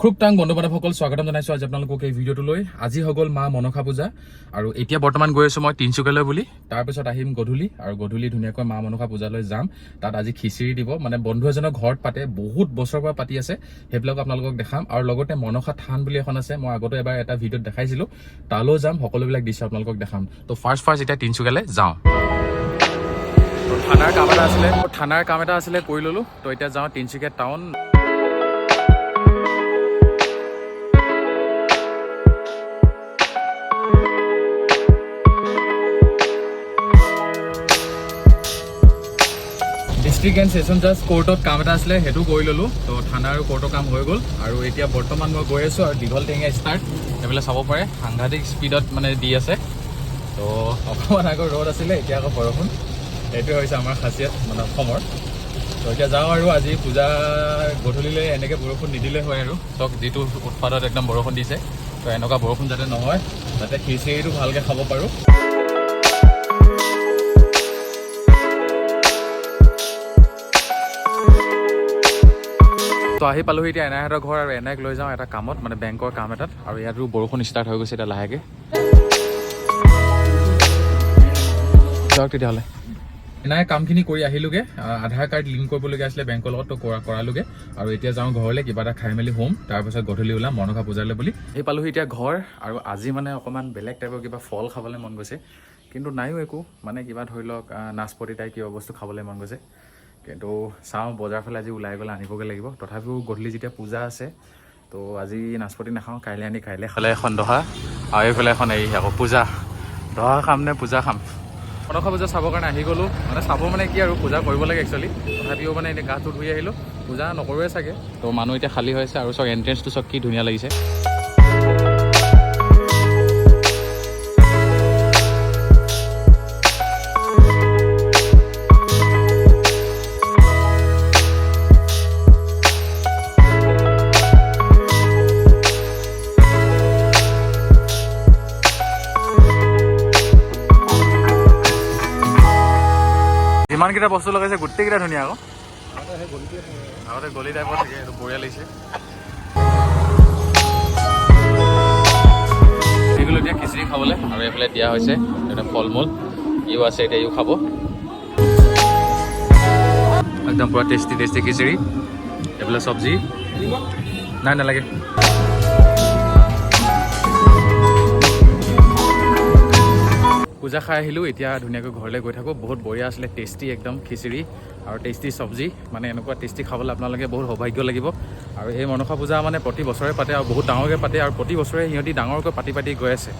খুব টাং বন্ধু বান্ধৱসকল স্বাগতম জনাইছো আজি আপোনালোকক এই ভিডিঅ'টোলৈ। আজি হৈ গ'ল মা মনসা পূজা আৰু এতিয়া বৰ্তমান গৈ আছো মই তিনিচুকীয়ালৈ বুলি। তাৰপিছত আহিম গধূলি আৰু গধূলি ধুনীয়াকৈ মা মনসা পূজালৈ যাম। তাত আজি খিচিৰি দিব, মানে বন্ধু এজনৰ ঘৰত পাতে, বহুত বছৰৰ পৰা পাতি আছে, সেইবিলাক আপোনালোকক দেখাম। আৰু লগতে মনসা থান বুলি এখন আছে, মই আগতে এবাৰ এটা ভিডিঅ'ত দেখাইছিলো, তালৈ যাম, সকলোবিলাক দৃশ্য আপোনালোকক দেখাম। তো ফাৰ্ষ্ট এতিয়া তিনিচুকীয়ালৈ যাওঁ। থানাৰ কাম এটা আছিলে কৰি ললো। তো এতিয়া যাওঁ Tinsukia town. District and session জাজ কোৰ্টত কাম এটা আছিলে, সেইটো কৰি ল'লোঁ। তো থানা আৰু কোৰ্টৰ কাম হৈ গ'ল আৰু এতিয়া বৰ্তমান মই গৈ আছোঁ আৰু দীঘল টেঙীয়া ষ্টাৰ্ট এইবিলাক চাব পাৰে, সাংঘাতিক স্পীডত মানে দি আছে। তো অকণমান আগৰ ৰ'দ আছিলে, এতিয়া আকৌ বৰষুণ। এইটোৱে হৈছে আমাৰ খাচিয়াত মানে অসমৰ। তো এতিয়া যাওঁ আৰু আজি পূজা গধূলিলৈ এনেকৈ বৰষুণ নিদিলে হয় আৰু চাওক যিটো উৎপাদত একদম বৰষুণ দিছে। তো এনেকুৱা বৰষুণ যাতে নহয়, যাতে খিচিৰিটো ভালকৈ খাব পাৰোঁ। তো আহি পালোহি এতিয়া এনাইহঁতৰ ঘৰ আৰু এনাইক লৈ যাওঁ এটা কামত, মানে বেংকৰ কাম এটাত। আৰু ইয়াতো বৰষুণ ষ্টাৰ্ট হৈ গৈছে এতিয়া লাহেকৈ। যাওক তেতিয়াহ'লে। এনাই কামখিনি কৰি আহিলোগৈ, আধাৰ কাৰ্ড লিংক কৰিবলগীয়া আছিলে বেংকৰ লগত, তো কৰালোগৈ। আৰু এতিয়া যাওঁ ঘৰলৈ, কিবা এটা খাই মেলি হোম, তাৰপিছত গধূলি ওলাম মনসা পূজালৈ বুলি। আহি পালোহি এতিয়া ঘৰ, আৰু আজি মানে অকণমান বেলেগ টাইপৰ কিবা ফল খাবলৈ মন গৈছে, কিন্তু নাইও একো, মানে কিবা ধৰি লওক নাচপতি টাইপ কিবা বস্তু খাবলৈ মন গৈছে। কিন্তু চাওঁ বজাৰ ফালে আজি ওলাই গ'লে আনিবগৈ লাগিব। তথাপিও গধূলি যেতিয়া পূজা আছে, তো আজি নাচপতি নাখাওঁ, কাইলৈ আনি কাইলৈ খালে এখন দহা, আৰু এইফালে এখন এই আকৌ পূজা। দহা খাম নে পূজা খাম? মনসা পূজা চাবৰ কাৰণে আহি গ'লোঁ, মানে চাব মানে কি আৰু পূজা কৰিব লাগে একচুৱেলি। তথাপিও মানে এনেই গাটো ধুই আহিলোঁ, পূজা নকৰোৱে চাগে। তো মানুহ এতিয়া খালী হৈছে, আৰু চাওক এণ্ট্ৰেঞ্চটো চাওক কি ধুনীয়া লাগিছে। যিমানকেইটা বস্তু লগাইছে গোটেইকেইটা ধুনীয়া আকৌ। আগতে গলি টাইপৰ থাকে, এইটো বঢ়িয়া লাগিছে। গ'লো এতিয়া খিচিৰি খাবলৈ, আৰু এইফালে দিয়া হৈছে এটা ফল মূল, ইও আছে, এতিয়া ইও খাব। একদম পুৰা টেষ্টি খিচিৰি। এইফালে চব্জি নাই, নালাগে। পূজা খাই আহিলোঁ, এতিয়া ধুনীয়াকৈ ঘৰলৈ গৈ থাকোঁ। বহুত বঢ়িয়া আছিলে, টেষ্টি একদম খিচিৰি আৰু টেষ্টি চব্জি। মানে এনেকুৱা টেষ্টি খাবলৈ আপোনালোকে বহুত সৌভাগ্য লাগিব। আৰু এই মনসা পূজা মানে প্ৰতি বছৰে পাতে, আৰু বহুত ডাঙৰকৈ পাতে, আৰু প্ৰতি বছৰে সিহঁতি ডাঙৰকৈ পাতি গৈ আছে।